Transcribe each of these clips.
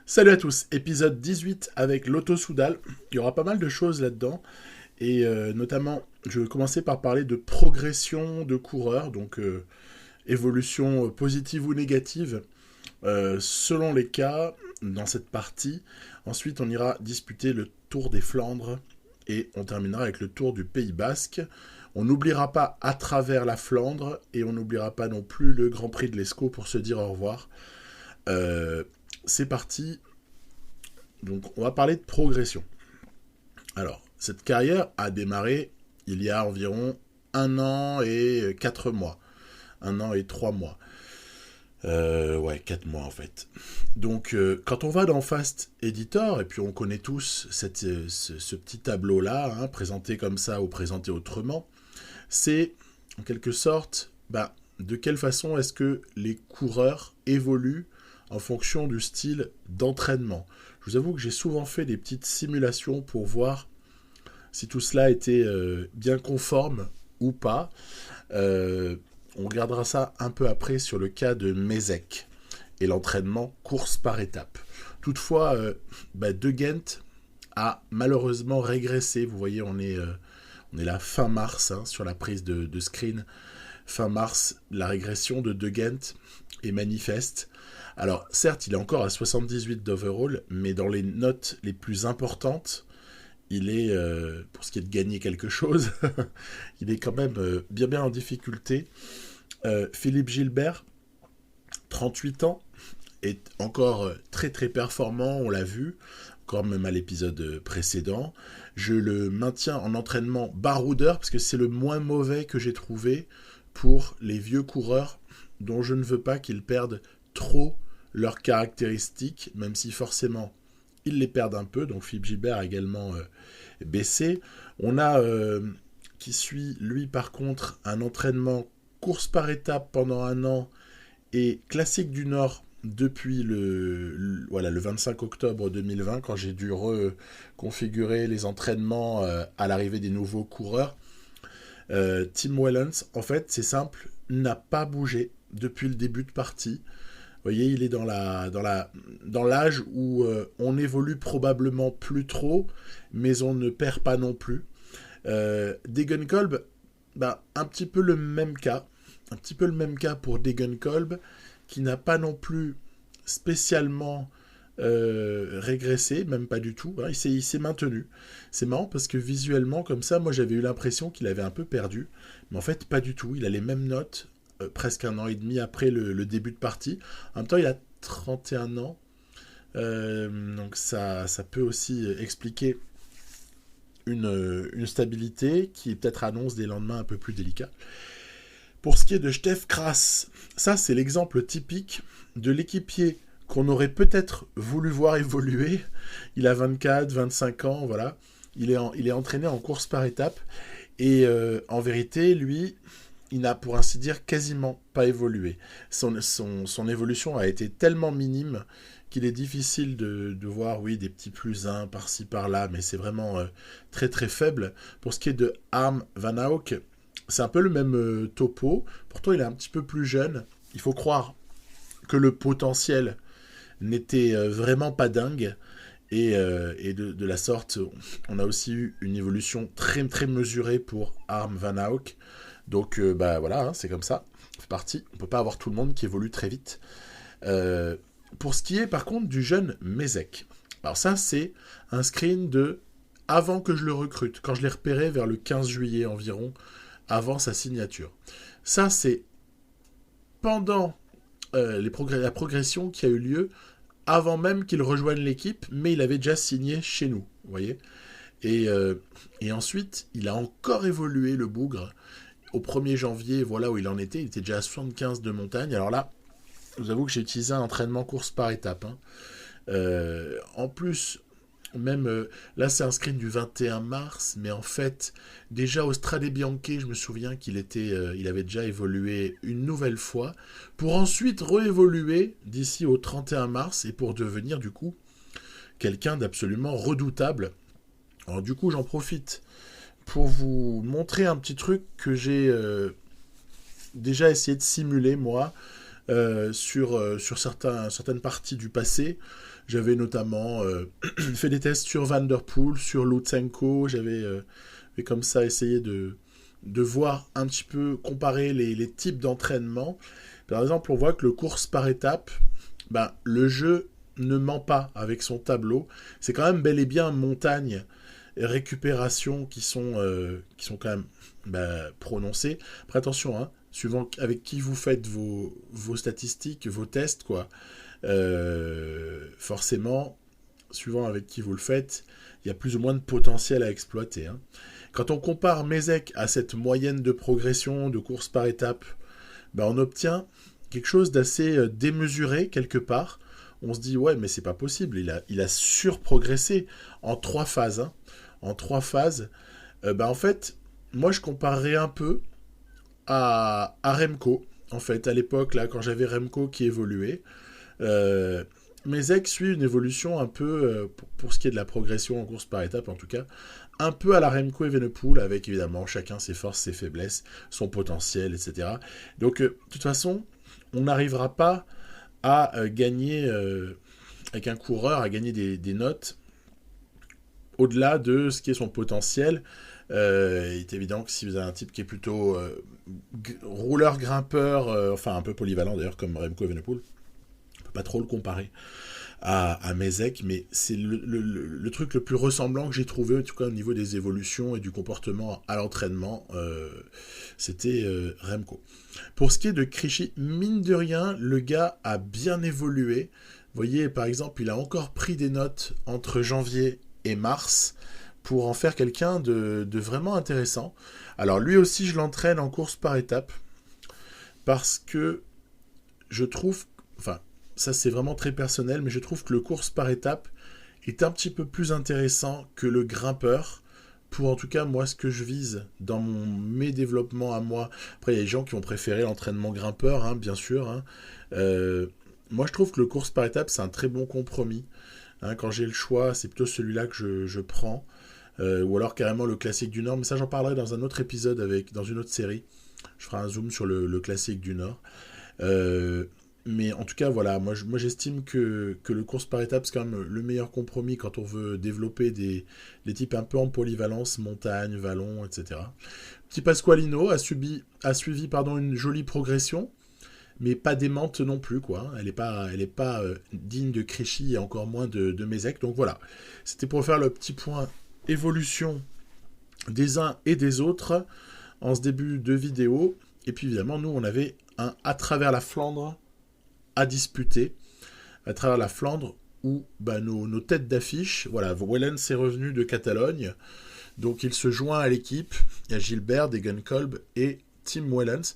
Salut à tous, épisode 18 avec l'Auto Soudal. Il y aura pas mal de choses là-dedans. Et notamment, je vais commencer par parler de progression de coureurs, donc évolution positive ou négative, selon les cas dans cette partie. Ensuite, on ira disputer le Tour des Flandres et on terminera avec le Tour du Pays Basque. On n'oubliera pas à travers la Flandre et on n'oubliera pas non plus le Grand Prix de l'Escaut pour se dire au revoir. Euh, c'est parti. Donc, on va parler de progression. Alors, cette carrière a démarré il y a environ 1 an et 4 mois. 1 an et 3 mois. Ouais, 4 mois en fait. Donc, quand on va dans Fast Editor, et puis on connaît tous ce petit tableau-là, hein, présenté comme ça ou présenté autrement, c'est en quelque sorte de quelle façon est-ce que les coureurs évoluent en fonction du style d'entraînement. Je vous avoue que j'ai souvent fait des petites simulations pour voir si tout cela était bien conforme ou pas. On regardera ça un peu après sur le cas de Mézec et l'entraînement course par étapes. Toutefois, De Gent a malheureusement régressé. Vous voyez, on est là fin mars hein, sur la prise de screen. Fin mars, la régression de Gent est manifeste. Alors, certes, il est encore à 78 d'overall, mais dans les notes les plus importantes, il est, pour ce qui est de gagner quelque chose, il est quand même bien en difficulté. Philippe Gilbert, 38 ans, est encore très performant, on l'a vu, encore même à l'épisode précédent. Je le maintiens en entraînement baroudeur, parce que c'est le moins mauvais que j'ai trouvé pour les vieux coureurs dont je ne veux pas qu'ils perdent trop leurs caractéristiques, même si forcément ils les perdent un peu. Donc Philippe Gilbert a également baissé. On a qui suit lui par contre un entraînement course par étape pendant 1 an et classique du Nord depuis le 25 octobre 2020 quand j'ai dû reconfigurer les entraînements à l'arrivée des nouveaux coureurs. Tim Wellens, en fait, c'est simple, n'a pas bougé depuis le début de partie. Vous voyez, il est dans l'âge où on évolue probablement plus trop, mais on ne perd pas non plus. Degenkolb, un petit peu le même cas. Un petit peu le même cas pour Degenkolb, qui n'a pas non plus spécialement régressé, même pas du tout. Hein, il s'est maintenu. C'est marrant parce que visuellement, comme ça, moi j'avais eu l'impression qu'il avait un peu perdu. Mais en fait, pas du tout. Il a les mêmes notes presque 1 an et demi après le début de partie. En même temps, il a 31 ans. Donc ça peut aussi expliquer une stabilité qui peut-être annonce des lendemains un peu plus délicats. Pour ce qui est de Stef Kras, ça c'est l'exemple typique de l'équipier qu'on aurait peut-être voulu voir évoluer. Il a 24, 25 ans, voilà. Il est entraîné en course par étape. Et en vérité, lui, il n'a pour ainsi dire quasiment pas évolué. Son évolution a été tellement minime qu'il est difficile de voir, oui, des petits plus 1 par-ci par-là, mais c'est vraiment très faible. Pour ce qui est de Harm Van Hauk, c'est un peu le même topo. Pourtant, il est un petit peu plus jeune. Il faut croire que le potentiel n'était vraiment pas dingue. Et de la sorte, on a aussi eu une évolution très mesurée pour Harm Van Hauk. Donc voilà, hein, c'est comme ça, c'est parti. On peut pas avoir tout le monde qui évolue très vite. Pour ce qui est par contre du jeune Mézec, alors ça c'est un screen de avant que je le recrute, quand je l'ai repéré vers le 15 juillet environ, avant sa signature. Ça c'est pendant la progression qui a eu lieu avant même qu'il rejoigne l'équipe, mais il avait déjà signé chez nous, vous voyez. Et ensuite, il a encore évolué le bougre. Au 1er janvier, voilà où il en était. Il était déjà à 75 de montagne. Alors là, je vous avoue que j'ai utilisé un entraînement course par étape. Hein. En plus, même là, c'est un screen du 21 mars, mais en fait, déjà au Strade Bianche, je me souviens il avait déjà évolué une nouvelle fois, pour ensuite réévoluer d'ici au 31 mars et pour devenir du coup quelqu'un d'absolument redoutable. Alors du coup, j'en profite pour vous montrer un petit truc que j'ai déjà essayé de simuler moi sur certaines parties du passé. J'avais notamment fait des tests sur Van Der Poel, sur Lutsenko. J'avais comme ça essayé de voir un petit peu, comparer les types d'entraînement. Par exemple, on voit que le course par étapes, ben, le jeu ne ment pas avec son tableau. C'est quand même bel et bien montagne et récupération qui sont quand même prononcées. Après, attention, hein, suivant avec qui vous faites vos statistiques, vos tests, quoi. Forcément, suivant avec qui vous le faites, il y a plus ou moins de potentiel à exploiter. Hein. Quand on compare Mézec à cette moyenne de progression, de course par étape, ben on obtient quelque chose d'assez démesuré quelque part. On se dit, ouais, mais c'est pas possible, il a surprogressé en 3 phases. Hein. En 3 phases, en fait, moi je comparerais un peu à Remco, en fait, à l'époque, là, quand j'avais Remco qui évoluait. Mézec suit une évolution un peu, pour ce qui est de la progression en course par étape en tout cas, un peu à la Remco Evenepoel, avec évidemment chacun ses forces, ses faiblesses, son potentiel, etc. Donc, de toute façon, on n'arrivera pas à gagner, avec un coureur, à gagner des notes au-delà de ce qui est son potentiel. Il est évident que si vous avez un type qui est plutôt rouleur-grimpeur, enfin un peu polyvalent d'ailleurs comme Remco Evenepoel, on peut pas trop le comparer à Mézec, mais c'est le truc le plus ressemblant que j'ai trouvé, en tout cas au niveau des évolutions et du comportement à l'entraînement, c'était Remco. Pour ce qui est de Krejci, mine de rien, le gars a bien évolué. Vous voyez, par exemple, il a encore pris des notes entre janvier et mars pour en faire quelqu'un de vraiment intéressant. Alors lui aussi, je l'entraîne en course par étape parce que je trouve, enfin, ça c'est vraiment très personnel, mais je trouve que le course par étape est un petit peu plus intéressant que le grimpeur, pour en tout cas moi ce que je vise dans mes développements à moi. Après il y a des gens qui ont préféré l'entraînement grimpeur, hein, bien sûr. Hein. Moi je trouve que le course par étape c'est un très bon compromis. Hein, quand j'ai le choix, c'est plutôt celui-là que je prends. Ou alors carrément le classique du Nord, mais ça j'en parlerai dans un autre épisode, dans une autre série. Je ferai un zoom sur le classique du Nord. Mais en tout cas, voilà, moi j'estime que le course par étapes, c'est quand même le meilleur compromis quand on veut développer des types un peu en polyvalence, montagne, vallon, etc. Petit Pasqualino a suivi une jolie progression, mais pas démente non plus, quoi. Elle est pas digne de Krejci et encore moins de Mézec. Donc voilà, c'était pour faire le petit point évolution des uns et des autres en ce début de vidéo. Et puis évidemment, nous, on avait un à travers la Flandre à disputer, à travers la Flandre où nos têtes d'affiche, voilà, Wellens est revenu de Catalogne, donc il se joint à l'équipe, il y a Gilbert, Degenkolb et Tim Wellens.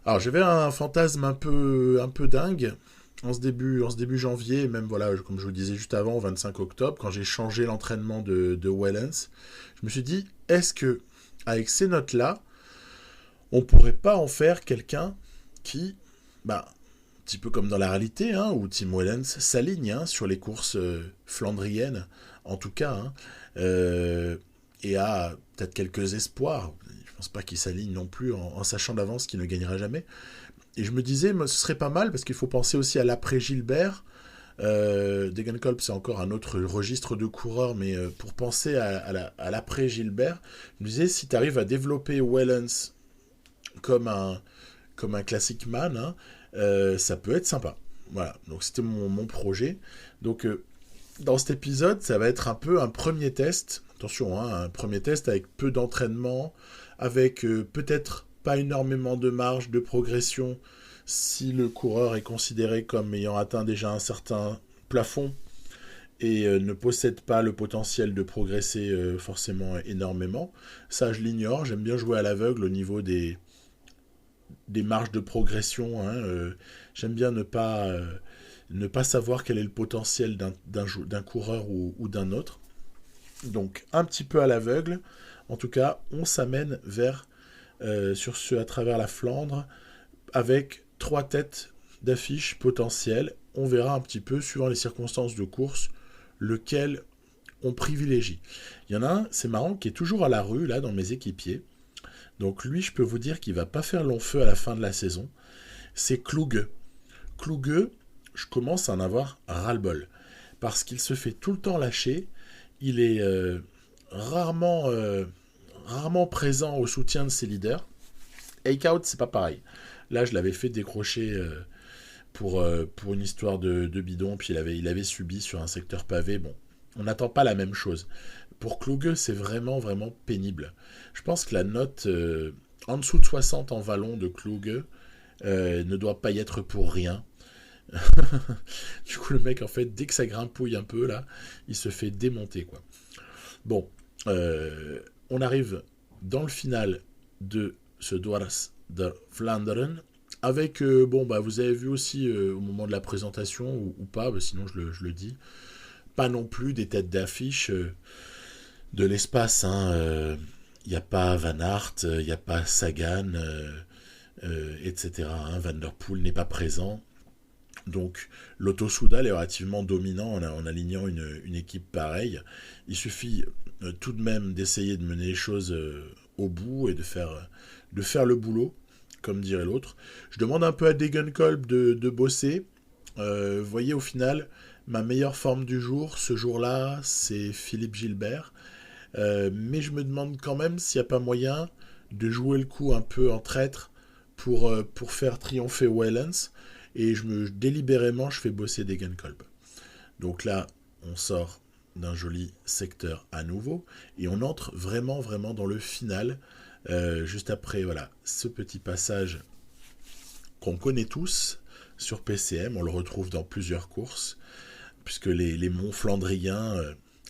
Alors j'avais un fantasme un peu dingue en ce début janvier, même voilà, comme je vous le disais juste avant, 25 octobre, quand j'ai changé l'entraînement de Wellens, je me suis dit, est-ce que avec ces notes-là, on pourrait pas en faire quelqu'un qui, un petit peu comme dans la réalité, hein, où Tim Wellens s'aligne sur les courses flandriennes, en tout cas, hein, et a peut-être quelques espoirs. Je pense pas qu'il s'aligne non plus en sachant d'avance qu'il ne gagnera jamais. Et je me disais, ce serait pas mal, parce qu'il faut penser aussi à l'après-Gilbert. Degenkolb, c'est encore un autre registre de coureurs, mais pour penser à l'après-Gilbert, je me disais, si tu arrives à développer Wellens comme un classic man, hein, ça peut être sympa. Voilà, donc c'était mon projet. Donc dans cet épisode, ça va être un peu un premier test. Attention, hein, un premier test avec peu d'entraînement, avec peut-être pas énormément de marge de progression si le coureur est considéré comme ayant atteint déjà un certain plafond et ne possède pas le potentiel de progresser forcément énormément. Ça, je l'ignore. J'aime bien jouer à l'aveugle au niveau des marges de progression. Hein, j'aime bien ne pas savoir quel est le potentiel d'un coureur ou d'un autre. Donc, un petit peu à l'aveugle. En tout cas, on s'amène vers, sur ce à travers la Flandre, avec 3 têtes d'affiche potentielles. On verra un petit peu, suivant les circonstances de course, lequel on privilégie. Il y en a un, c'est marrant, qui est toujours à la rue, là, dans mes équipiers. Donc lui, je peux vous dire qu'il va pas faire long feu à la fin de la saison. C'est Klug. Kluge, je commence à en avoir ras-le-bol. Parce qu'il se fait tout le temps lâcher. Il est rarement, rarement présent au soutien de ses leaders. Akeout, c'est pas pareil. Là, je l'avais fait décrocher pour une histoire de bidon, puis il avait subi sur un secteur pavé. Bon, on n'attend pas la même chose. Pour Kluge, c'est vraiment, vraiment pénible. Je pense que la note en dessous de 60 en vallon de Kluge ne doit pas y être pour rien. Du coup, le mec, en fait, dès que ça grimpouille un peu, là, il se fait démonter, quoi. Bon, on arrive dans le final de ce Dwars der Vlaanderen, avec, bon, bah, vous avez vu aussi au moment de la présentation, ou pas, bah, sinon je le dis, pas non plus des têtes d'affiche de l'espace, hein. Il n'y a pas Van Aert, il n'y a pas Sagan, etc. Hein. Van Der Poel n'est pas présent. Donc Lotto Soudal est relativement dominant en alignant une équipe pareille. Il suffit tout de même d'essayer de mener les choses au bout et de faire le boulot, comme dirait l'autre. Je demande un peu à Degenkolb de bosser. Vous voyez, au final, ma meilleure forme du jour, ce jour-là, c'est Philippe Gilbert. Mais je me demande quand même s'il n'y a pas moyen de jouer le coup un peu en traître pour faire triompher Wellens. Et délibérément, je fais bosser Degenkolb. Donc là, on sort d'un joli secteur à nouveau, et on entre vraiment, vraiment dans le final, juste après, voilà, ce petit passage qu'on connaît tous sur PCM, on le retrouve dans plusieurs courses, puisque les monts flandriens,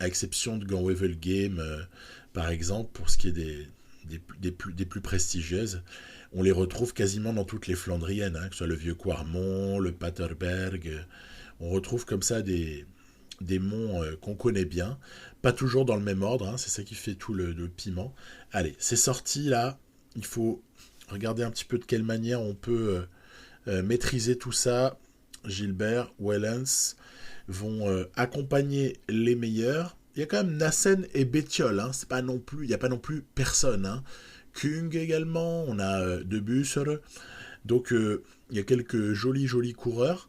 à exception de Gand-Wevelgem, par exemple, pour ce qui est des plus prestigieuses, on les retrouve quasiment dans toutes les Flandriennes, hein, que ce soit le Vieux Quarmont, le Paterberg. On retrouve comme ça des monts qu'on connaît bien, pas toujours dans le même ordre, hein, c'est ça qui fait tout le piment. Allez, c'est sorti là, il faut regarder un petit peu de quelle manière on peut maîtriser tout ça. Gilbert, Wellens vont accompagner les meilleurs. Il y a quand même Nassen et Bettiol, hein, c'est pas non plus, il n'y a pas non plus personne, hein. Kung également, on a De Bussere. Donc il y a quelques jolis coureurs.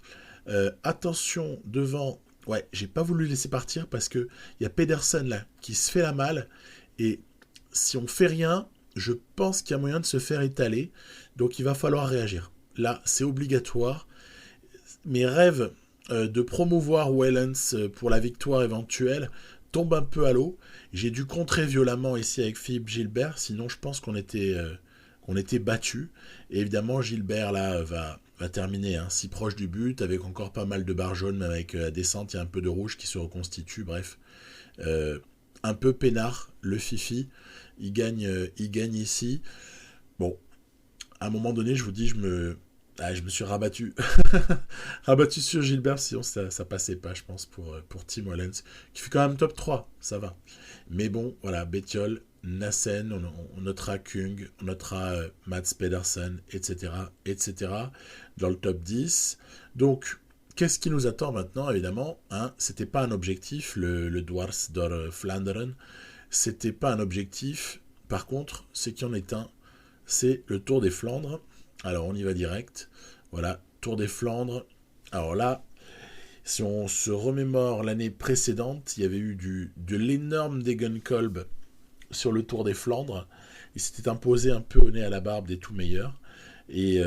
Attention devant, ouais, j'ai pas voulu laisser partir parce que il y a Pedersen là qui se fait la malle, et si on fait rien, je pense qu'il y a moyen de se faire étaler. Donc il va falloir réagir. Là, c'est obligatoire. Mes rêves de promouvoir Wellens pour la victoire éventuelle tombe un peu à l'eau. J'ai dû contrer violemment ici avec Philippe Gilbert, sinon je pense qu'on était battus. Et évidemment, Gilbert là va terminer si proche du but, avec encore pas mal de barres jaunes, mais avec la descente, il y a un peu de rouge qui se reconstitue. Bref, un peu peinard, le Fifi. Il gagne ici. Bon, à un moment donné, je vous dis, je me suis rabattu. Rabattu sur Gilbert, sinon ça passait pas, je pense, pour Tim Wellens, qui fait quand même top 3, ça va. Mais bon, voilà, Bettiol, Nassen, on notera Kung, on notera Mats Pedersen, etc., etc., dans le top 10. Donc, qu'est-ce qui nous attend maintenant, évidemment, hein? C'était pas un objectif, le Dwars der Vlaanderen. C'était pas un objectif. Par contre, ce qui en est un, c'est le Tour des Flandres. Alors, on y va direct. Voilà, Tour des Flandres. Alors là, si on se remémore l'année précédente, il y avait eu de l'énorme Degenkolb sur le Tour des Flandres. Il s'était imposé un peu au nez à la barbe des tout meilleurs. Et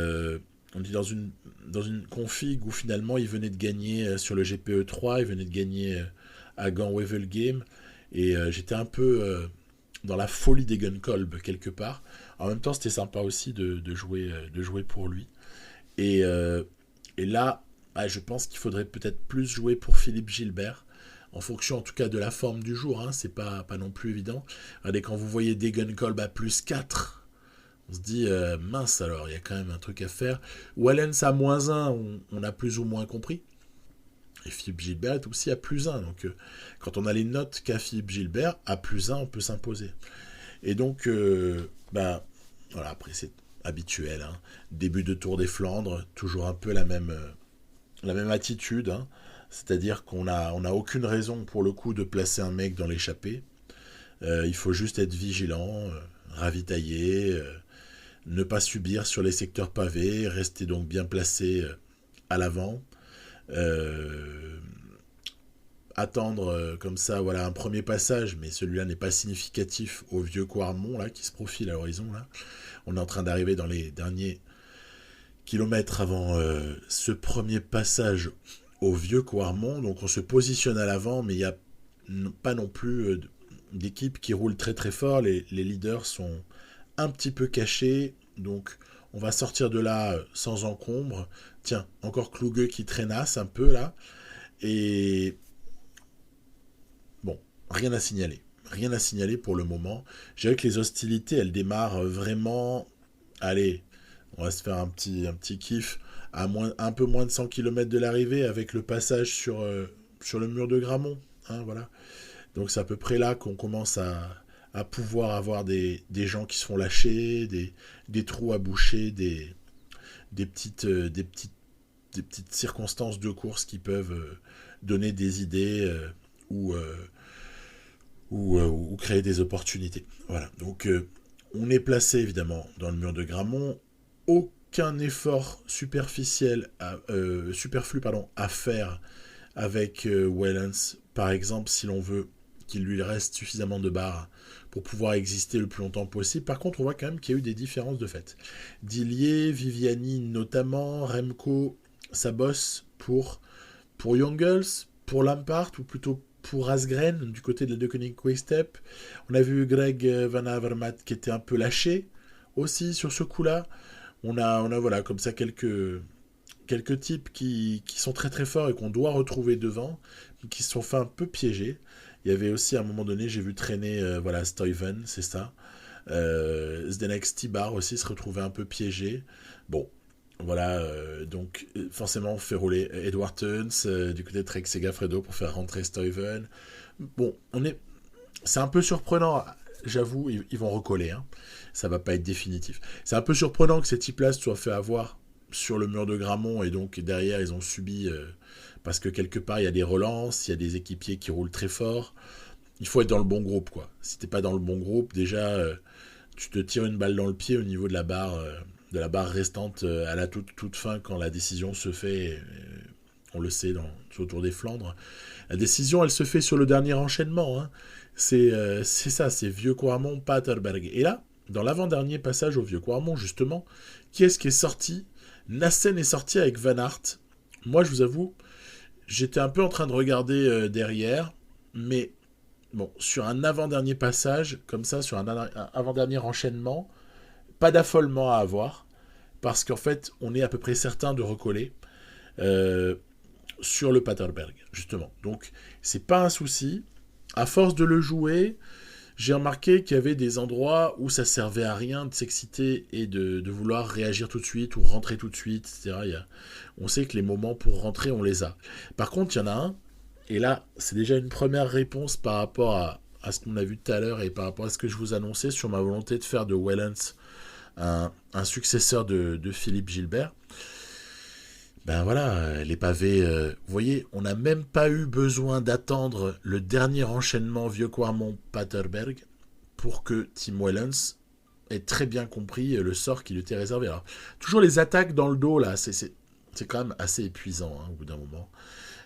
on est dans une config où finalement il venait de gagner sur le GPE 3, il venait de gagner à Gand-Wevelgem. Et j'étais un peu dans la folie Degenkolb quelque part. En même temps, c'était sympa aussi de jouer pour lui. Et là, je pense qu'il faudrait peut-être plus jouer pour Philippe Gilbert, en fonction en tout cas de la forme du jour, hein, c'est pas non plus évident. Regardez, quand vous voyez Degenkolb à plus 4, on se dit, mince alors, il y a quand même un truc à faire. Wellens à moins 1, on a plus ou moins compris. Et Philippe Gilbert est aussi à plus 1, donc quand on a les notes qu'a Philippe Gilbert, à plus 1, on peut s'imposer. Et donc, voilà, après c'est habituel, hein. Début de Tour des Flandres, toujours un peu la même attitude, hein. C'est-à-dire qu'on n'a aucune raison pour le coup de placer un mec dans l'échappée. Il faut juste être vigilant, ravitailler, ne pas subir sur les secteurs pavés, rester donc bien placé à l'avant. Attendre comme ça, voilà, un premier passage, mais celui-là n'est pas significatif au vieux Quarmont là qui se profile à l'horizon là. On est en train d'arriver dans les derniers kilomètres avant ce premier passage au vieux Quarmont, donc on se positionne à l'avant, mais il n'y a pas non plus d'équipe qui roule très très fort. Les leaders sont un petit peu cachés, donc on va sortir de là sans encombre. Tiens, encore Kluge qui traînasse un peu là, et bon, rien à signaler. Rien à signaler pour le moment. Je dirais que les hostilités, elles démarrent vraiment... Allez, on va se faire un petit kiff à un peu moins de 100 km de l'arrivée avec le passage sur le mur de Grammont. Hein, voilà. Donc c'est à peu près là qu'on commence à pouvoir avoir des gens qui se font lâcher, des trous à boucher, des petites circonstances de course qui peuvent donner des idées ou créer des opportunités. Voilà, donc on est placé évidemment dans le mur de Grammont. Aucun effort superficiel, superflu à faire avec Wellens, par exemple, si l'on veut qu'il lui reste suffisamment de barres pour pouvoir exister le plus longtemps possible. Par contre, on voit quand même qu'il y a eu des différences de fait. Dillier, Viviani notamment, Remco, ça bosse pour Jongels, pour Lampard, ou plutôt pour Asgreen, du côté de la Deceuninck Quick-Step. On a vu Greg Van Avermaet qui était un peu lâché aussi sur ce coup-là. On a voilà, comme ça quelques types qui sont très très forts et qu'on doit retrouver devant, qui se sont fait un peu piéger. Il y avait aussi à un moment donné, j'ai vu traîner voilà, Stuyven, c'est ça. Zdenek Stibar aussi se retrouvait un peu piégé. Bon, voilà, donc forcément on fait rouler Edward Teuns du côté de Trek Segafredo pour faire rentrer Stuyven. Bon, c'est un peu surprenant, j'avoue, ils vont recoller, hein. Ça va pas être définitif. C'est un peu surprenant que ces types-là se soient fait avoir sur le mur de Grammont et donc derrière ils ont subi parce que quelque part il y a des relances, il y a des équipiers qui roulent très fort. Il faut être dans le bon groupe, quoi. Si t'es pas dans le bon groupe, déjà tu te tires une balle dans le pied au niveau de la barre restante à la toute fin quand la décision se fait. On le sait autour des Flandres. La décision, elle se fait sur le dernier enchaînement, hein. C'est ça, c'est Vieux Quarmont, Paterberg. Et là, dans l'avant-dernier passage au Vieux Quarmont, justement, qui est-ce qui est sorti? Nassen est sorti avec Van Aert. Moi, je vous avoue, j'étais un peu en train de regarder derrière, mais bon, sur un avant-dernier passage, comme ça, sur un avant-dernier enchaînement, pas d'affolement à avoir, parce qu'en fait, on est à peu près certain de recoller sur le Paterberg, justement. Donc, c'est pas un souci. À force de le jouer, j'ai remarqué qu'il y avait des endroits où ça servait à rien de s'exciter et de vouloir réagir tout de suite ou rentrer tout de suite, etc. On sait que les moments pour rentrer, on les a. Par contre, il y en a un, et là, c'est déjà une première réponse par rapport à ce qu'on a vu tout à l'heure et par rapport à ce que je vous annonçais sur ma volonté de faire de Wellens un successeur de Philippe Gilbert. Ben voilà, les pavés, vous voyez, on n'a même pas eu besoin d'attendre le dernier enchaînement Vieux Quarmont-Paterberg pour que Tim Wellens ait très bien compris le sort qui lui était réservé. Alors, toujours les attaques dans le dos, là, c'est quand même assez épuisant, hein, au bout d'un moment.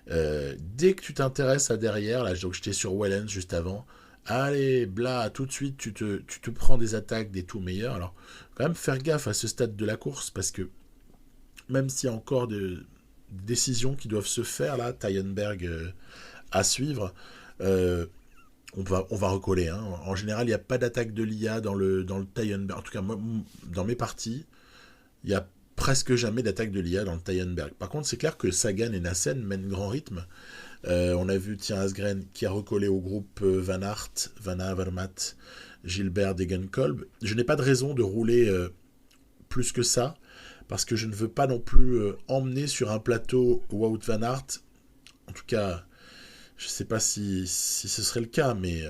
Dès que tu t'intéresses à derrière, là, donc j'étais sur Wellens juste avant, allez, bla, tout de suite, tu te prends des attaques des tout meilleurs. Alors, quand même faire gaffe à ce stade de la course, parce que même s'il y a encore des décisions qui doivent se faire, là, Tyenberg à suivre, on va recoller. Hein. En général, il n'y a pas d'attaque de l'IA dans le Tyenberg. En tout cas, moi, dans mes parties, il n'y a presque jamais d'attaque de l'IA dans le Tyenberg. Par contre, c'est clair que Sagan et Nassen mènent grand rythme. On a vu Asgreen qui a recollé au groupe Van Aert, Van Avermaet, Gilbert, Degenkolb. Je n'ai pas de raison de rouler plus que ça, parce que je ne veux pas non plus emmener sur un plateau Wout Van Aert. En tout cas, je ne sais pas si ce serait le cas, mais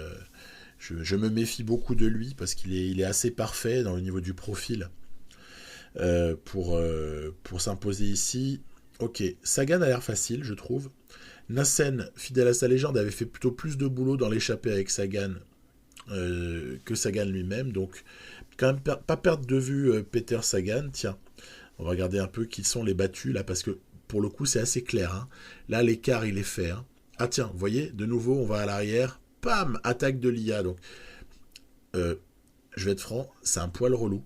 je me méfie beaucoup de lui, parce qu'il est assez parfait dans le niveau du profil pour s'imposer ici. Ok, Sagan a l'air facile, je trouve. Nassen, fidèle à sa légende, avait fait plutôt plus de boulot dans l'échappée avec Sagan que Sagan lui-même, donc quand même pas perdre de vue Peter Sagan. Tiens, on va regarder un peu qui sont les battus là, parce que pour le coup, c'est assez clair. Hein. Là, l'écart, il est fait. Hein. Ah tiens, vous voyez, de nouveau, on va à l'arrière. Pam, attaque de l'IA. Donc, je vais être franc, c'est un poil relou.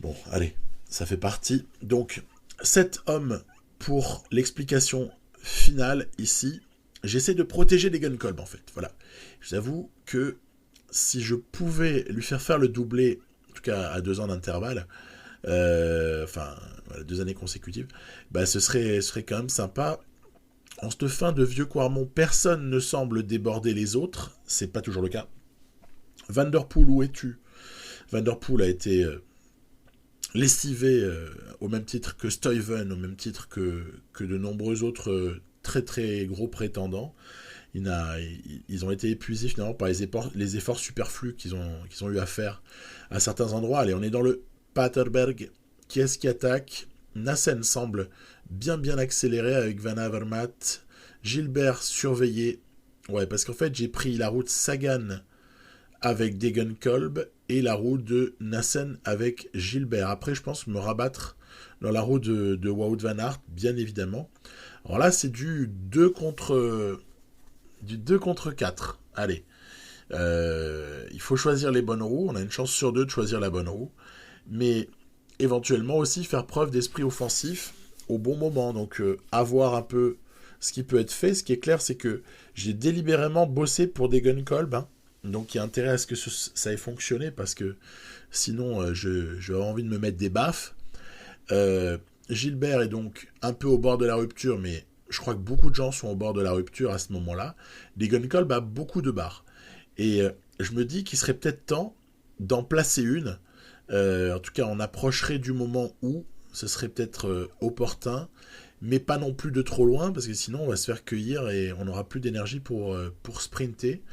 Bon, allez, ça fait partie. Donc, 7 hommes pour l'explication finale ici. J'essaie de protéger les Gunkolb, en fait. Voilà. Je vous avoue que si je pouvais lui faire le doublé, en tout cas à 2 ans d'intervalle, voilà, 2 années consécutives, bah, ce serait quand même sympa. En cette fin de vieux Quarmont, personne ne semble déborder les autres. C'est pas toujours le cas. Van Der Poel, où es-tu? Van Der Poel a été lessivé au même titre que Stuyven, au même titre que de nombreux autres très très gros prétendants. Ils ont été épuisés finalement par les efforts superflus qu'ils ont eu à faire à certains endroits. Allez, on est dans le Paterberg. Qui est-ce qui attaque? Nassen semble bien accéléré avec Van Avermaet. Gilbert surveillé. Ouais, parce qu'en fait, j'ai pris la route Sagan avec Degenkolb et la roue de Nassen avec Gilbert. Après, je pense me rabattre dans la roue de Wout van Aert, bien évidemment. Alors là, c'est du 2 contre 4. Allez. Il faut choisir les bonnes roues. On a une chance sur 2 de choisir la bonne roue. Mais éventuellement aussi faire preuve d'esprit offensif au bon moment. Donc, avoir un peu ce qui peut être fait. Ce qui est clair, c'est que j'ai délibérément bossé pour Degenkolb, hein. Donc il y a intérêt à ce que ça ait fonctionné, parce que sinon je vais avoir envie de me mettre des baffes. Gilbert est donc un peu au bord de la rupture, mais je crois que beaucoup de gens sont au bord de la rupture à ce moment-là. Degenkolb a beaucoup de barres. Et je me dis qu'il serait peut-être temps d'en placer une. En tout cas, on approcherait du moment où ce serait peut-être opportun, mais pas non plus de trop loin, parce que sinon on va se faire cueillir et on n'aura plus d'énergie pour sprinter.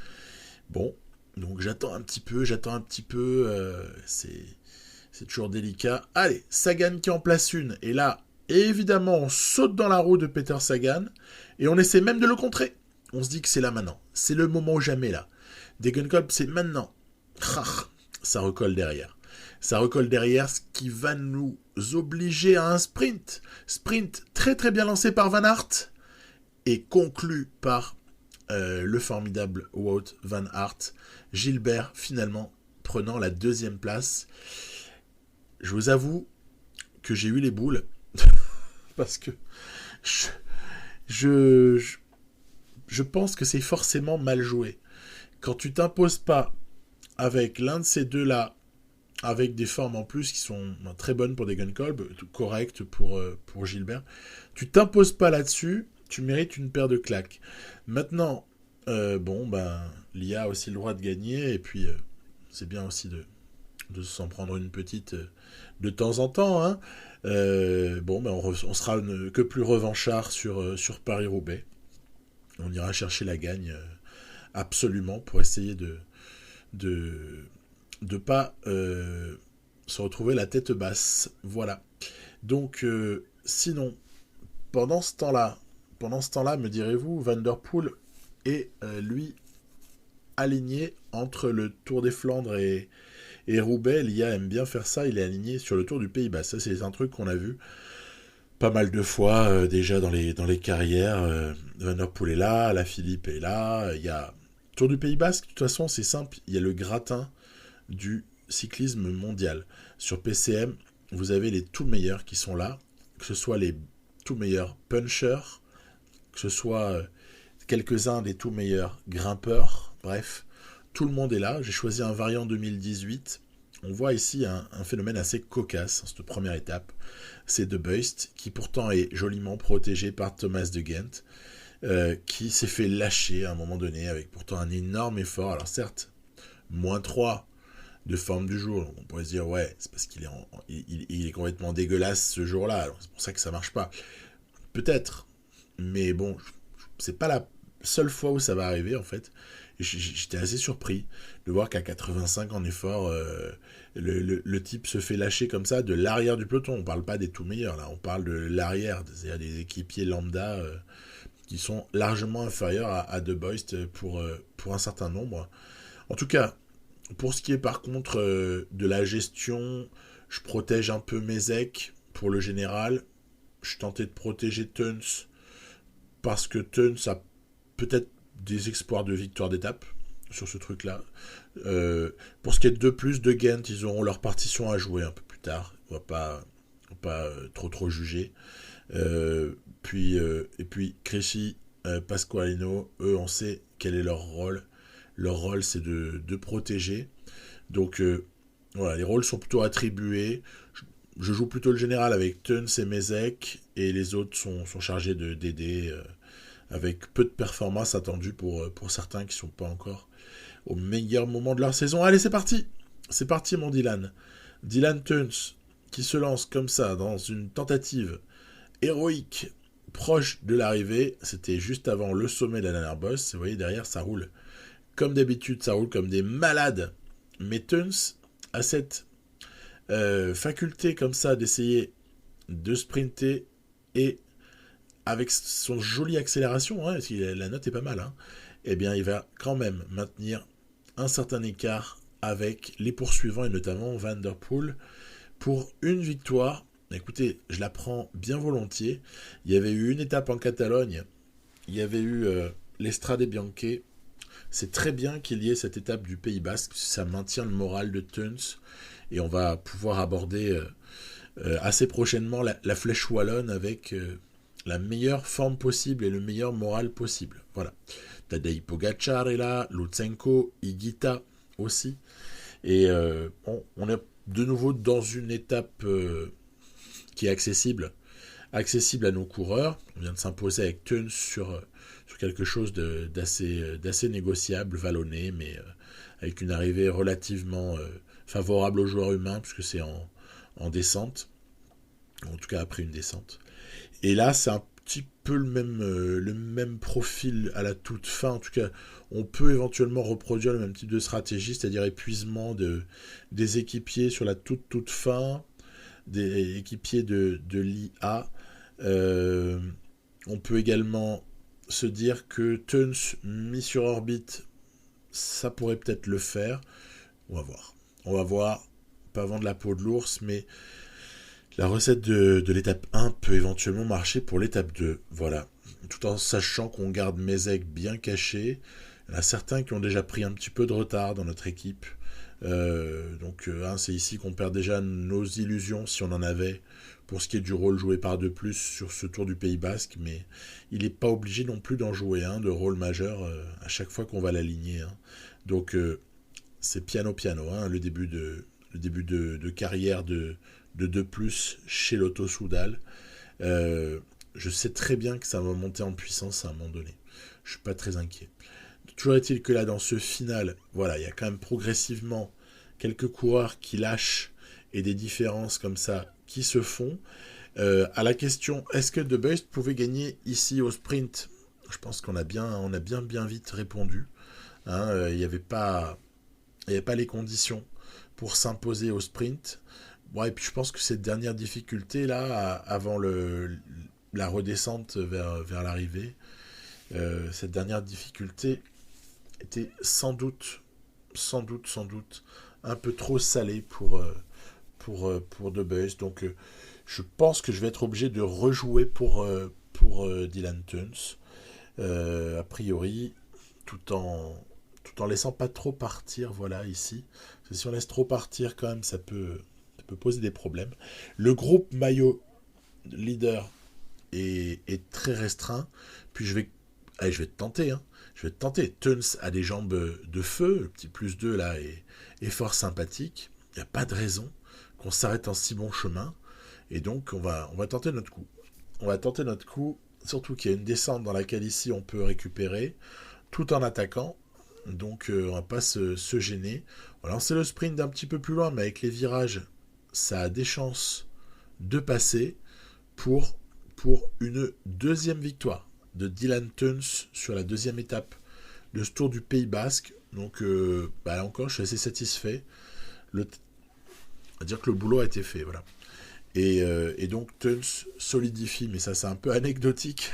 Bon, donc j'attends un petit peu, c'est toujours délicat. Allez, Sagan qui en place une, et là, évidemment, on saute dans la roue de Peter Sagan, et on essaie même de le contrer. On se dit que c'est là maintenant, c'est le moment ou jamais là. Degenkolb, c'est maintenant. Ça recolle derrière. Ce qui va nous obliger à un sprint. Sprint très très bien lancé par Van Aert, et conclu par le formidable Wout van Aert. Gilbert finalement prenant la 2e place. Je vous avoue que j'ai eu les boules parce que je pense que c'est forcément mal joué. Quand tu t'imposes pas avec l'un de ces deux-là, avec des formes en plus qui sont très bonnes pour Degenkolb, correctes pour Gilbert, tu t'imposes pas là-dessus, tu mérites une paire de claques. Maintenant, l'IA a aussi le droit de gagner, et puis c'est bien aussi de s'en prendre une petite de temps en temps. Hein. On sera que plus revanchard sur Paris-Roubaix. On ira chercher la gagne absolument pour essayer de pas se retrouver la tête basse. Voilà. Donc, sinon, pendant ce temps-là, me direz-vous, Van Der Poel est, lui, aligné entre le Tour des Flandres et Roubaix. L'IA aime bien faire ça, il est aligné sur le Tour du Pays Basque. Ça, c'est un truc qu'on a vu pas mal de fois déjà dans les carrières. Van Der Poel est là, Alaphilippe est là, il y a Tour du Pays Basque. De toute façon, c'est simple, il y a le gratin du cyclisme mondial. Sur PCM, vous avez les tout meilleurs qui sont là, que ce soit les tout meilleurs punchers, que ce soit quelques-uns des tout meilleurs grimpeurs, bref, tout le monde est là. J'ai choisi un variant 2018. On voit ici un phénomène assez cocasse, cette première étape. C'est De Beust, qui pourtant est joliment protégé par Thomas de Gent, qui s'est fait lâcher à un moment donné, avec pourtant un énorme effort. Alors certes, -3 de forme du jour. Donc on pourrait se dire, ouais, c'est parce qu'il est complètement dégueulasse ce jour-là. Alors c'est pour ça que ça marche pas. Peut-être. Mais bon, c'est pas la seule fois où ça va arriver, en fait. J'étais assez surpris de voir qu'à 85 en effort, le type se fait lâcher comme ça de l'arrière du peloton. On parle pas des tout meilleurs, là. On parle de l'arrière, c'est-à-dire des équipiers lambda qui sont largement inférieurs à De Beust pour un certain nombre. En tout cas, pour ce qui est par contre de la gestion, je protège un peu mes ecs pour le général. je suis tenté de protéger Tuns parce que Tuns a peut-être des espoirs de victoire d'étape sur ce truc-là. Pour ce qui est de plus de Ghent, ils auront leur partition à jouer un peu plus tard. On va pas trop juger. Et puis Crécy, Pasqualino, eux, on sait quel est leur rôle. Leur rôle, c'est de protéger. Donc, voilà, les rôles sont plutôt attribués. Je joue plutôt le général avec Tuns et Mézek, et les autres sont chargés d'aider, avec peu de performances attendues pour certains qui ne sont pas encore au meilleur moment de leur saison. Allez, c'est parti. C'est parti, mon Dylan. Dylan Tuns, qui se lance comme ça dans une tentative héroïque proche de l'arrivée. C'était juste avant le sommet de la dernière bosse. Vous voyez, derrière, ça roule comme d'habitude, ça roule comme des malades. Mais Tuns a cette faculté comme ça d'essayer de sprinter, et avec son jolie accélération, parce que la note est pas mal, eh bien il va quand même maintenir un certain écart avec les poursuivants, et notamment Van Der Poel, pour une victoire. Écoutez, je la prends bien volontiers. Il y avait eu une étape en Catalogne, il y avait eu l'Estrade Bianche. C'est très bien qu'il y ait cette étape du Pays Basque, ça maintient le moral de Tuns, et on va pouvoir aborder assez prochainement la flèche wallonne avec la meilleure forme possible et le meilleur moral possible. Voilà. Tadej Pogacar est là, Lutsenko, Higuita aussi, et on est de nouveau dans une étape qui est accessible à nos coureurs. On vient de s'imposer avec Tuns sur quelque chose d'assez négociable, vallonné, mais avec une arrivée relativement favorable aux joueurs humains, puisque c'est en descente, en tout cas après une descente. Et là, c'est un petit peu le même profil à la toute fin. En tout cas, on peut éventuellement reproduire le même type de stratégie, c'est-à-dire épuisement des équipiers sur la toute fin, des équipiers de l'IA. On peut également se dire que Tuns mis sur orbite, ça pourrait peut-être le faire. On va voir, pas vendre la peau de l'ours, mais la recette de l'étape 1 peut éventuellement marcher pour l'étape 2. Voilà, tout en sachant qu'on garde Mézek bien caché. Il y en a certains qui ont déjà pris un petit peu de retard dans notre équipe. C'est ici qu'on perd déjà nos illusions, si on en avait, pour ce qui est du rôle joué par de plus sur ce Tour du Pays Basque, mais il n'est pas obligé non plus d'en jouer un de rôle majeur à chaque fois qu'on va l'aligner. Donc c'est piano, le début de carrière de 2+, chez Lotto Soudal. Je sais très bien que ça va monter en puissance à un moment donné. Je ne suis pas très inquiet. Toujours est-il que là, dans ce final, voilà, il y a quand même progressivement quelques coureurs qui lâchent et des différences comme ça qui se font. À la question, est-ce que De Beust pouvait gagner ici au sprint ? Je pense qu'on a bien vite répondu. Il n'y avait pas les conditions pour s'imposer au sprint. Bon, et puis je pense que cette dernière difficulté là, avant la redescente vers l'arrivée, cette dernière difficulté était sans doute un peu trop salée pour De Beust. Donc je pense que je vais être obligé de rejouer pour Dylan Tuns, a priori, tout en laissant pas trop partir, voilà, ici. Parce que si on laisse trop partir, quand même, ça peut poser des problèmes. Le groupe maillot leader est très restreint. Puis je vais te tenter, Je vais te tenter. Tuns a des jambes de feu, le petit +2 là est fort sympathique. Il n'y a pas de raison qu'on s'arrête en si bon chemin. Et donc on va tenter notre coup. On va tenter notre coup, surtout qu'il y a une descente dans laquelle ici on peut récupérer, tout en attaquant. Donc on va pas se gêner. On va lancer le sprint d'un petit peu plus loin, mais avec les virages, ça a des chances de passer pour une deuxième victoire de Dylan Tuns sur la deuxième étape de ce Tour du Pays Basque. Donc là encore, je suis assez satisfait. On va dire que le boulot a été fait, voilà. Et donc Tuns solidifie, mais ça c'est un peu anecdotique,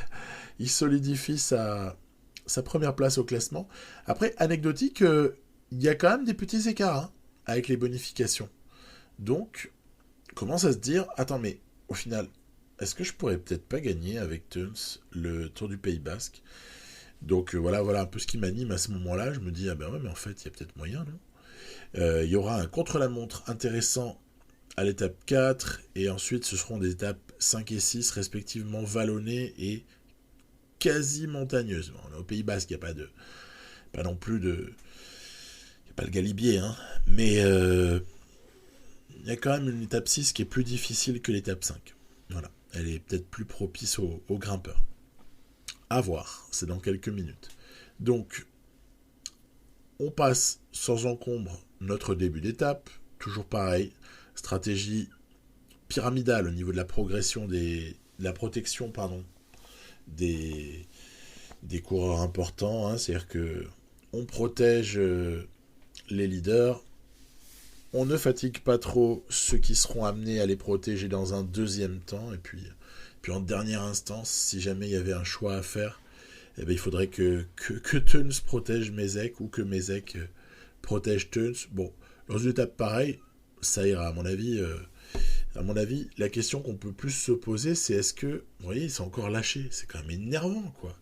il solidifie sa première place au classement. Après, anecdotique, il y a quand même des petits écarts avec les bonifications. Donc, commence à se dire, attends, mais au final, est-ce que je pourrais peut-être pas gagner avec Tuns le Tour du Pays Basque? Donc voilà un peu ce qui m'anime à ce moment-là. Je me dis, ah ben ouais, mais en fait, il y a peut-être moyen, non? Il y aura un contre-la-montre intéressant à l'étape 4, et ensuite ce seront des étapes 5 et 6, respectivement vallonnées et quasi montagneuses. Bon, on est au Pays Basque, il n'y a pas non plus de... Il n'y a pas le Galibier, hein. Mais il y a quand même une étape 6 qui est plus difficile que l'étape 5. Voilà. Elle est peut-être plus propice aux grimpeurs. À voir, c'est dans quelques minutes. Donc, on passe sans encombre notre début d'étape. Toujours pareil, stratégie pyramidale au niveau de la progression de la protection, pardon, des coureurs importants. Hein. C'est-à-dire que on protège les leaders. On ne fatigue pas trop ceux qui seront amenés à les protéger dans un deuxième temps. Et puis en dernière instance, si jamais il y avait un choix à faire, eh bien, il faudrait que Tuns protège Mézec ou que Mézec protège Tuns. Bon, dans une étape pareille, ça ira à mon avis. À mon avis, la question qu'on peut plus se poser, c'est est-ce que, vous voyez, ils sont encore lâchés. C'est quand même énervant, quoi.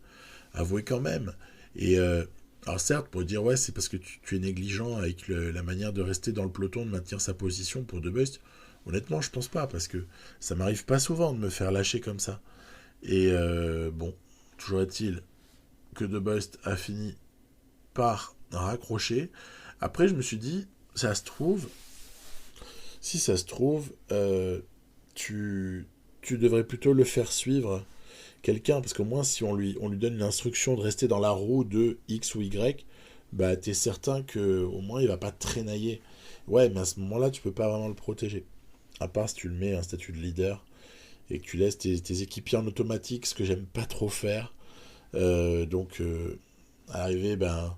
Avouez quand même. Et alors certes, pour dire ouais, c'est parce que tu es négligent avec la manière de rester dans le peloton, de maintenir sa position pour De Beust. Honnêtement, je pense pas, parce que ça m'arrive pas souvent de me faire lâcher comme ça. Et bon, toujours est-il que De Beust a fini par raccrocher. Après, je me suis dit, si ça se trouve, tu devrais plutôt le faire suivre quelqu'un, parce qu'au moins, si on lui donne l'instruction de rester dans la roue de X ou Y, bah, t'es certain que au moins il va pas traînailler. Ouais, mais à ce moment-là, tu peux pas vraiment le protéger. À part si tu le mets un statut de leader et que tu laisses tes équipiers en automatique, ce que j'aime pas trop faire. Donc, à l'arrivée, ben,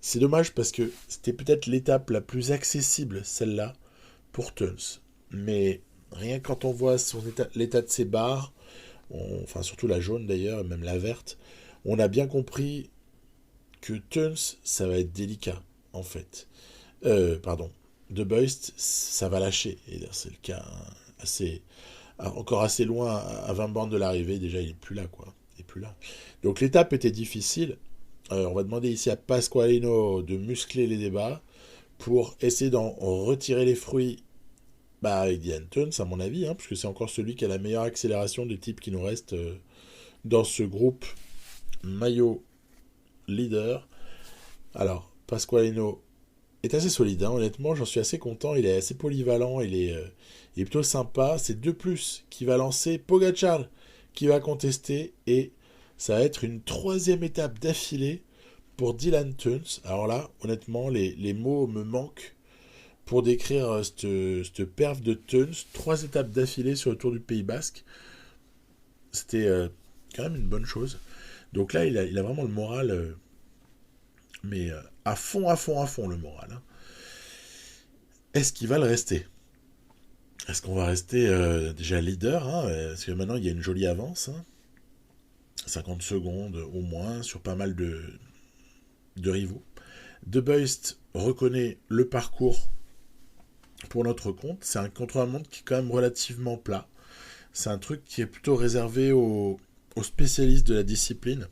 c'est dommage parce que c'était peut-être l'étape la plus accessible, celle-là, pour Tuns. Mais rien que quand on voit l'état de ses barres, enfin surtout la jaune d'ailleurs, et même la verte, on a bien compris que Tuns, ça va être délicat, en fait. Pardon. De Beust, ça va lâcher. Et c'est le cas encore assez loin, à 20 bornes de l'arrivée, déjà il est plus là, quoi. Il est plus là. Donc l'étape était difficile. On va demander ici à Pasqualino de muscler les débats pour essayer d'en retirer les fruits avec Diane Tuns, à mon avis, hein, puisque c'est encore celui qui a la meilleure accélération des types qui nous restent dans ce groupe maillot leader. Alors, Pasqualino est assez solide, hein, honnêtement, j'en suis assez content, il est assez polyvalent, il est plutôt sympa. C'est 2+, qui va lancer Pogacar, qui va contester, et ça va être une 3e étape d'affilée pour Dylan Tuns. Alors là, honnêtement, les mots me manquent pour décrire cette perf de Tuns. 3 étapes d'affilée sur le Tour du Pays Basque. C'était quand même une bonne chose. Donc là, il a vraiment le moral, mais à fond le moral. Hein. Est-ce qu'il va le rester? Est-ce qu'on va rester déjà leader, hein, parce que maintenant, il y a une jolie avance. Hein, 50 secondes au moins sur pas mal de rivaux. De Beust reconnaît le parcours pour notre compte. C'est un contre-la-montre qui est quand même relativement plat. C'est un truc qui est plutôt réservé aux spécialistes de la discipline.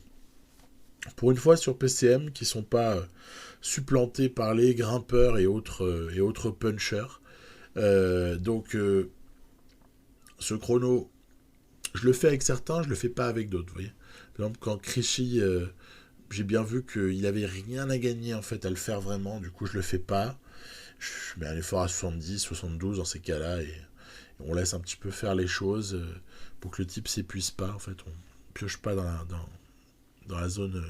Pour une fois sur PCM, qui ne sont pas supplantés par les grimpeurs et autres punchers. Donc, ce chrono, je le fais avec certains, je le fais pas avec d'autres. Vous voyez, par exemple, quand Krichy, j'ai bien vu qu'il avait rien à gagner en fait à le faire vraiment. Du coup, je le fais pas. Je mets un effort à 70, 72 dans ces cas-là et on laisse un petit peu faire les choses pour que le type s'épuise pas. En fait, on pioche pas dans la zone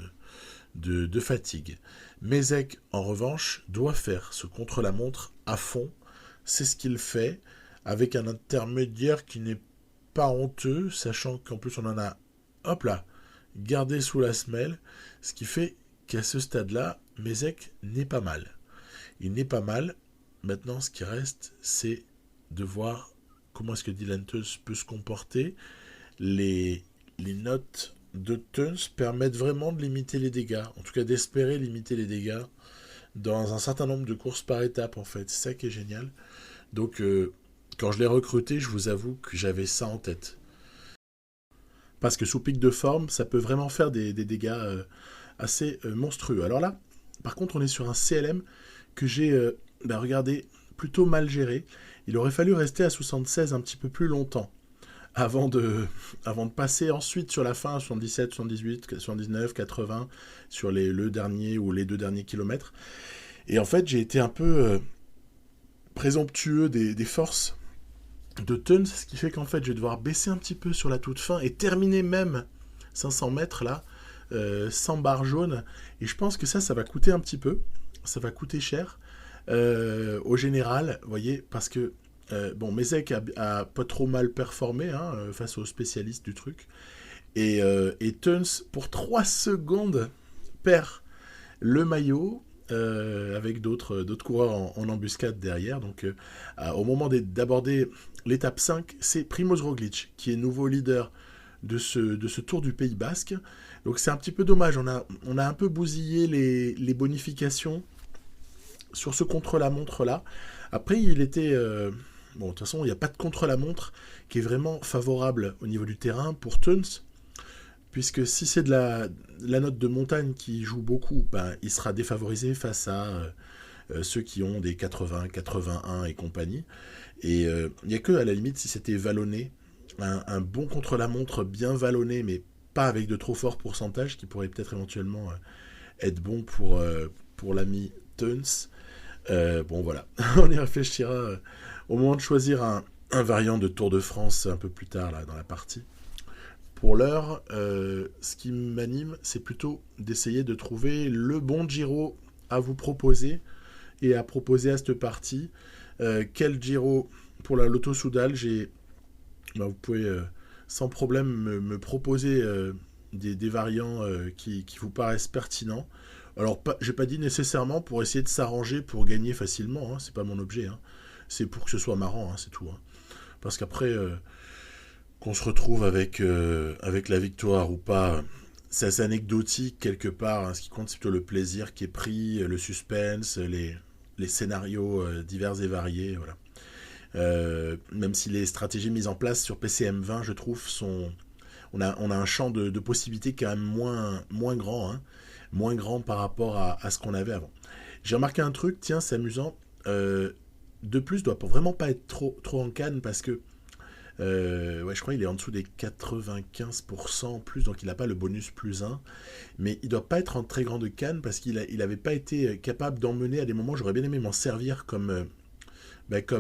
de fatigue. Mézec, en revanche, doit faire ce contre-la-montre à fond. C'est ce qu'il fait avec un intermédiaire qui n'est pas honteux, sachant qu'en plus on en a, hop là, gardé sous la semelle, ce qui fait qu'à ce stade-là, Mézec n'est pas mal. Il n'est pas mal. Maintenant, ce qui reste, c'est de voir comment est-ce que Dylan Tuns peut se comporter. Les notes de Tuns permettent vraiment de limiter les dégâts, en tout cas d'espérer limiter les dégâts dans un certain nombre de courses par étape, en fait. C'est ça qui est génial. Donc, Quand je l'ai recruté, je vous avoue que j'avais ça en tête. Parce que sous pic de forme, ça peut vraiment faire des dégâts assez monstrueux. Alors là, par contre, on est sur un CLM que j'ai, regardé, plutôt mal géré. Il aurait fallu rester à 76 un petit peu plus longtemps avant de, avant de passer ensuite sur la fin à 77, 78, 79, 80 sur le dernier ou les 2 derniers kilomètres. Et en fait, j'ai été un peu présomptueux des forces de Teuns, ce qui fait qu'en fait, je vais devoir baisser un petit peu sur la toute fin et terminer même 500 mètres là, sans barre jaune. Et je pense que ça va coûter un petit peu. Ça va coûter cher au général, vous voyez, parce que Mézec a pas trop mal performé face aux spécialistes du truc. Et Teuns, pour 3 secondes, perd le maillot avec d'autres coureurs en embuscade derrière. Donc, au moment d'aborder l'étape 5, c'est Primoz Roglic qui est nouveau leader de ce Tour du Pays Basque. Donc, c'est un petit peu dommage. On a un peu bousillé les bonifications sur ce contre-la-montre-là. Après, il était... de toute façon, il n'y a pas de contre-la-montre qui est vraiment favorable au niveau du terrain pour Teuns, puisque si c'est de la note de montagne qui joue beaucoup, il sera défavorisé face à ceux qui ont des 80, 81 et compagnie. Et il n'y a que, à la limite, si c'était vallonné, un bon contre-la-montre bien vallonné, mais pas avec de trop forts pourcentages, qui pourrait peut-être éventuellement être bon pour l'ami Teuns. Voilà, on y réfléchira au moment de choisir un variant de Tour de France un peu plus tard là, dans la partie. Pour l'heure, ce qui m'anime, c'est plutôt d'essayer de trouver le bon Giro à vous proposer et à proposer à cette partie. Quel Giro pour la Lotto Soudal, vous pouvez sans problème me proposer des variants qui vous paraissent pertinents. Alors, j'ai pas dit nécessairement pour essayer de s'arranger pour gagner facilement, c'est pas mon objet. C'est pour que ce soit marrant, c'est tout. Parce qu'après, qu'on se retrouve avec la victoire ou pas, c'est assez anecdotique quelque part. Ce qui compte, c'est plutôt le plaisir qui est pris, le suspense, les scénarios divers et variés. Voilà. Même si les stratégies mises en place sur PCM20, je trouve, on a un champ de possibilités quand même moins grand. Moins grand par rapport à ce qu'on avait avant. J'ai remarqué un truc, tiens, c'est amusant. De plus, doit vraiment pas être trop en canne parce que je crois qu'il est en dessous des 95% en plus, donc il n'a pas le bonus +1. Mais il doit pas être en très grande canne parce qu'il n'avait pas été capable d'emmener à des moments. J'aurais bien aimé m'en servir comme mec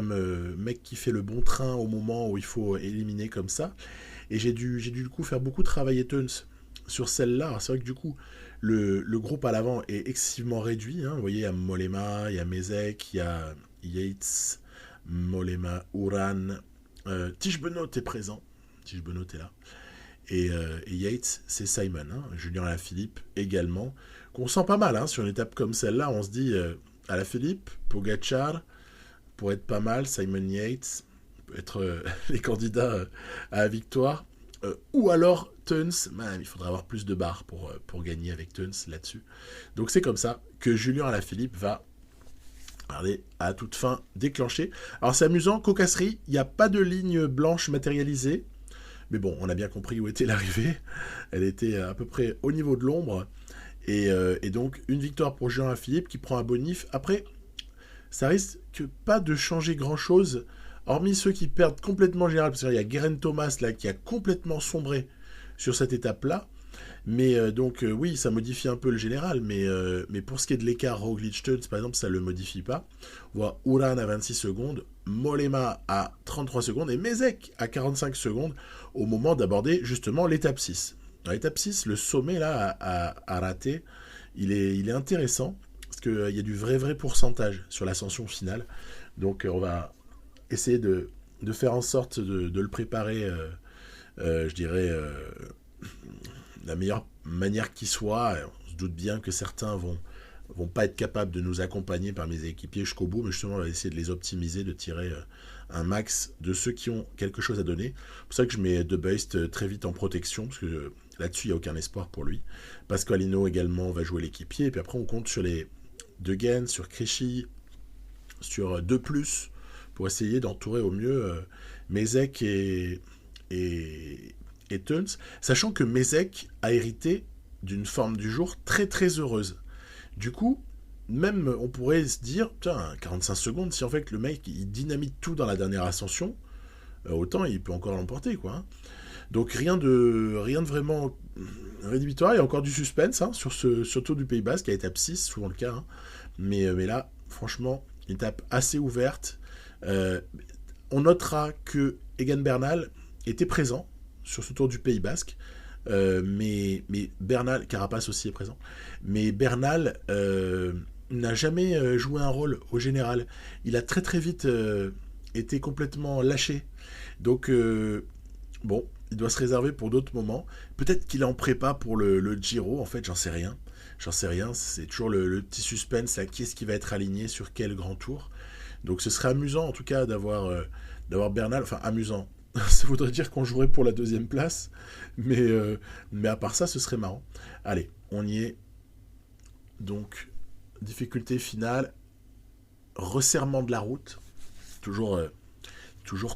qui fait le bon train au moment où il faut éliminer comme ça. Et j'ai dû du coup faire beaucoup travailler Teuns sur celle-là. Alors, c'est vrai que du coup, le groupe à l'avant est excessivement réduit. Vous voyez, il y a Mollema, il y a Mézec, il y a Yates, Mollema, Uran. Tish Benoît est présent. Tish Benoît est là. Et Yates, c'est Simon. Julien Alaphilippe également. Qu'on sent pas mal sur une étape comme celle-là. On se dit Alaphilippe, Pogacar, pour être pas mal. Simon Yates, peut être les candidats à la victoire. Ou alors Teuns, il faudrait avoir plus de barres pour gagner avec Teuns là-dessus. Donc c'est comme ça que Julien Alaphilippe va à toute fin déclencher. Alors c'est amusant, cocasserie, il n'y a pas de ligne blanche matérialisée, mais bon, on a bien compris où était l'arrivée. Elle était à peu près au niveau de l'ombre. Et donc une victoire pour Julien Alaphilippe qui prend un bonif. Après, ça risque pas de changer grand-chose. Hormis ceux qui perdent complètement général, parce qu'il y a Geraint Thomas là, qui a complètement sombré sur cette étape-là. Mais oui, ça modifie un peu le général, mais pour ce qui est de l'écart Roglic-Teuns, par exemple, ça ne le modifie pas. On voit Uran à 26 secondes, Mollema à 33 secondes et Mézec à 45 secondes au moment d'aborder justement l'étape 6. Dans l'étape 6, le sommet là a raté. Il est intéressant, parce qu'il y a du vrai pourcentage sur l'ascension finale. Donc on va essayer de faire en sorte de le préparer, je dirais, la meilleure manière qui soit. On se doute bien que certains vont pas être capables de nous accompagner par mes équipiers jusqu'au bout, mais justement on va essayer de les optimiser, de tirer un max de ceux qui ont quelque chose à donner. C'est pour ça que je mets De Beust très vite en protection, parce que là-dessus il n'y a aucun espoir pour lui. Pasqualino également va jouer l'équipier, et puis après on compte sur les De Gen, sur Krejci, sur 2+, pour essayer d'entourer au mieux Mézec et Teuns, sachant que Mézec a hérité d'une forme du jour très très heureuse. Du coup, même on pourrait se dire, putain, 45 secondes, si en fait le mec il dynamite tout dans la dernière ascension, autant il peut encore l'emporter, quoi. Hein. Donc rien de vraiment rédhibitoire. Il y a encore du suspense hein, sur ce Tour du Pays Basque, qui a étape 6, souvent le cas. Hein. Mais là, franchement, étape assez ouverte. On notera que Egan Bernal était présent sur ce Tour du Pays Basque. Mais Bernal, Carapace aussi est présent. Mais Bernal n'a jamais joué un rôle au général. Il a très très vite été complètement lâché. Donc, bon, il doit se réserver pour d'autres moments. Peut-être qu'il est en prépa pour le Giro, en fait, j'en sais rien. J'en sais rien, c'est toujours le petit suspense, là, qui est-ce qui va être aligné sur quel grand tour. Donc ce serait amusant, en tout cas, d'avoir Bernal, enfin amusant. Ça voudrait dire qu'on jouerait pour la deuxième place, mais à part ça, ce serait marrant. Allez, on y est. Donc, difficulté finale, resserrement de la route, toujours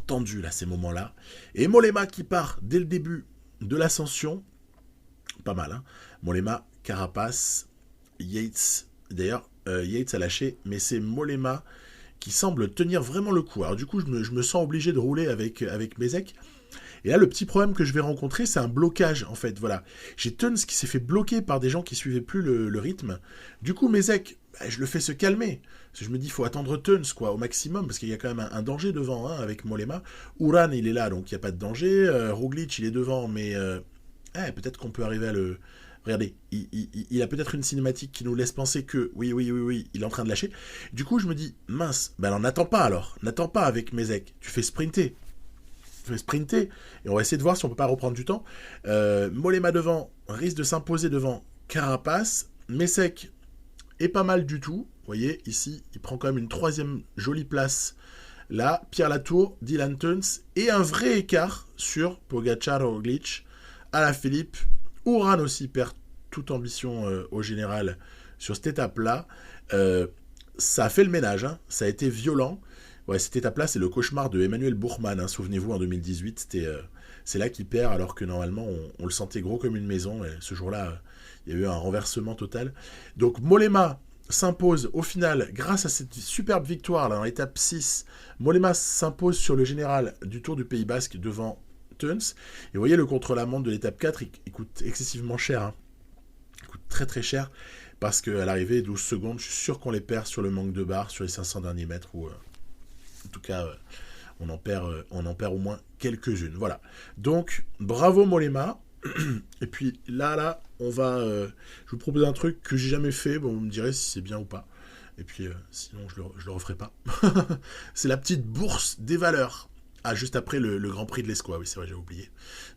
tendu là ces moments-là. Et Mollema qui part dès le début de l'ascension, pas mal. Hein. Mollema, Carapace, Yates. D'ailleurs, Yates a lâché, mais c'est Mollema qui semble tenir vraiment le coup. Alors du coup, je me sens obligé de rouler avec Mézec. Et là, le petit problème que je vais rencontrer, c'est un blocage, en fait. Voilà. J'ai Teuns qui s'est fait bloquer par des gens qui suivaient plus le rythme. Du coup, Mézec, je le fais se calmer. Parce que je me dis, il faut attendre Teuns, quoi, au maximum, parce qu'il y a quand même un danger devant, hein, avec Mollema. Uran, il est là, donc il n'y a pas de danger. Roglic, il est devant, mais peut-être qu'on peut arriver à le... Regardez, il a peut-être une cinématique qui nous laisse penser que, oui, il est en train de lâcher. Du coup, je me dis, mince, ben alors n'attends pas alors. N'attends pas avec Mézec. Tu fais sprinter. Et on va essayer de voir si on peut pas reprendre du temps. Mollema devant risque de s'imposer devant Carapace. Mézec est pas mal du tout. Vous voyez, ici, il prend quand même une troisième jolie place. Là, Pierre Latour, Dylan Teuns et un vrai écart sur Pogačar, Roglic, Alaphilippe. Uran aussi perd toute ambition au général sur cette étape-là. Ça a fait le ménage, hein. Ça a été violent. Ouais, cette étape-là, c'est le cauchemar de Emmanuel Bourgman. Hein. Souvenez-vous, en 2018, c'est là qu'il perd, alors que normalement, on le sentait gros comme une maison. Et ce jour-là, il y a eu un renversement total. Donc, Mollema s'impose au final, grâce à cette superbe victoire là, dans l'étape 6. Mollema s'impose sur le général du Tour du Pays Basque devant Teuns. Et vous voyez, le contre-la-montre de l'étape 4, il coûte excessivement cher. Hein. Il coûte très très cher, parce qu'à l'arrivée, 12 secondes, je suis sûr qu'on les perd sur le manque de barre, sur les 500 derniers mètres, ou... En tout cas, on en perd au moins quelques-unes. Voilà. Donc, bravo Mollema. Et puis là, on va... je vous propose un truc que j'ai jamais fait. Bon, vous me direz si c'est bien ou pas. Et puis, sinon, je le referai pas. C'est la petite bourse des valeurs. Ah, juste après le Grand Prix de l'Escaut. Ah oui, c'est vrai, j'ai oublié.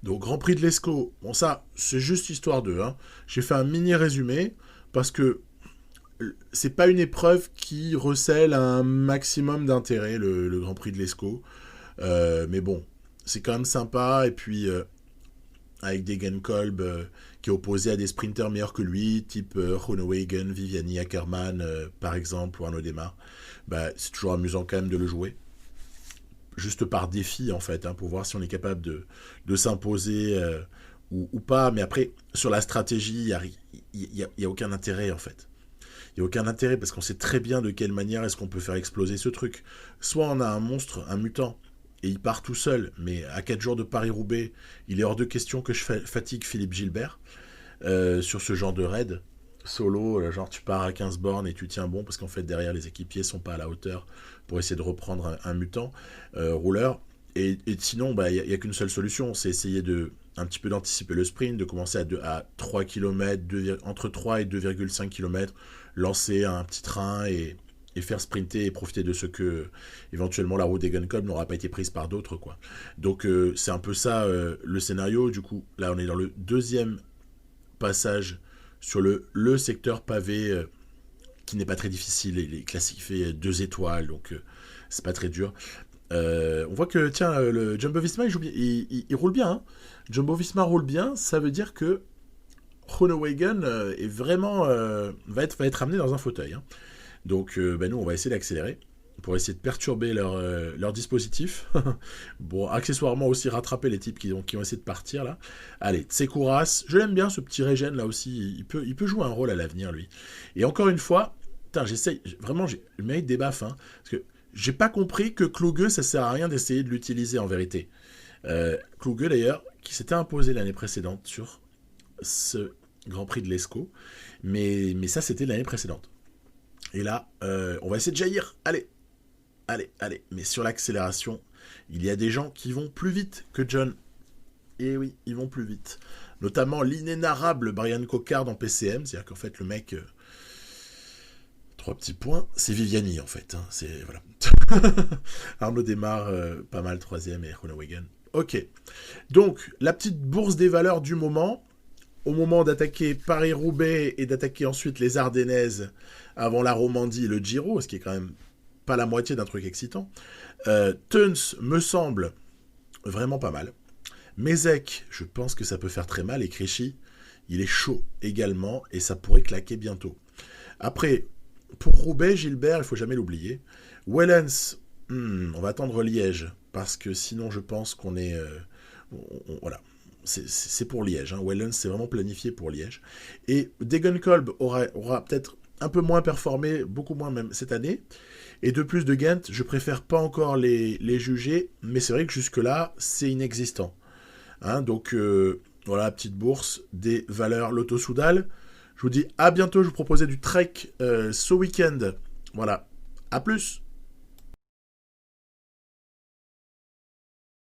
Donc, Grand Prix de l'Escaut. Bon, ça, c'est juste histoire d'eux. Hein. J'ai fait un mini résumé parce que c'est pas une épreuve qui recèle un maximum d'intérêt, le Grand Prix de l'Escaut. Mais bon, c'est quand même sympa. Et puis, avec Degenkolb qui est opposé à des sprinters meilleurs que lui, type Groenewegen, Viviani, Ackermann, par exemple, ou Arnaud Démare, c'est toujours amusant quand même de le jouer. Juste par défi, en fait, hein, pour voir si on est capable de s'imposer ou pas. Mais après, sur la stratégie, il n'y a aucun intérêt, en fait. Il n'y a aucun intérêt parce qu'on sait très bien de quelle manière est-ce qu'on peut faire exploser ce truc. Soit on a un monstre, un mutant, et il part tout seul, mais à 4 jours de Paris-Roubaix, il est hors de question que je fatigue Philippe Gilbert sur ce genre de raid. Solo, genre tu pars à 15 bornes et tu tiens bon parce qu'en fait derrière les équipiers sont pas à la hauteur pour essayer de reprendre un mutant rouleur. Et sinon, il n'y a qu'une seule solution, c'est essayer un petit peu d'anticiper le sprint, de commencer à 3 km, entre 3 et 2,5 km, lancer un petit train et faire sprinter et profiter de ce que éventuellement la route Degenkolb n'aura pas été prise par d'autres, quoi. Donc c'est un peu ça le scénario. Du coup, là on est dans le deuxième passage sur le secteur pavé qui n'est pas très difficile. Il est classifié 2 étoiles, donc c'est pas très dur. On voit que tiens, le Jumbo-Visma il roule bien. Hein. Jumbo-Visma roule bien, ça veut dire que Groenewegen est vraiment va être amené dans un fauteuil. Hein. Donc nous on va essayer d'accélérer. pour essayer de perturber leur dispositif. Bon, accessoirement aussi rattraper les types qui ont essayé de partir là. Allez, Tsekouras, je l'aime bien ce petit Regen là aussi, il peut jouer un rôle à l'avenir lui. Et encore une fois, putain, j'essaye, vraiment, le mérite des baffes, hein, parce que j'ai pas compris que Kluge, ça sert à rien d'essayer de l'utiliser en vérité. Kluge d'ailleurs, qui s'était imposé l'année précédente sur ce Grand Prix de l'ESCO, mais ça c'était l'année précédente. Et là, on va essayer de jaillir, allez, mais sur l'accélération, il y a des gens qui vont plus vite que John. Et oui, ils vont plus vite. Notamment l'inénarrable Brian Cockard en PCM, c'est-à-dire qu'en fait le mec... 3 petits points, c'est Viviani en fait. Hein, c'est voilà. Arnaud démarre pas mal 3ème et Groenewegen. Ok. Donc, la petite bourse des valeurs du moment. Au moment d'attaquer Paris-Roubaix et d'attaquer ensuite les Ardennaises avant la Romandie et le Giro, ce qui est quand même pas la moitié d'un truc excitant. Teuns me semble vraiment pas mal. Mézec, je pense que ça peut faire très mal. Et Krejci, il est chaud également et ça pourrait claquer bientôt. Après, pour Roubaix, Gilbert, il ne faut jamais l'oublier. Wellens, on va attendre Liège parce que sinon je pense qu'on est... voilà. C'est pour Liège. Hein. Wellens, c'est vraiment planifié pour Liège. Et Degenkolb aura peut-être un peu moins performé, beaucoup moins même cette année. Et de plus de Ghent, je préfère pas encore les juger, mais c'est vrai que jusque-là, c'est inexistant. Hein, donc, voilà, petite bourse des valeurs Lotto Soudal. Je vous dis à bientôt, je vous proposais du trek ce week-end. Voilà, à plus.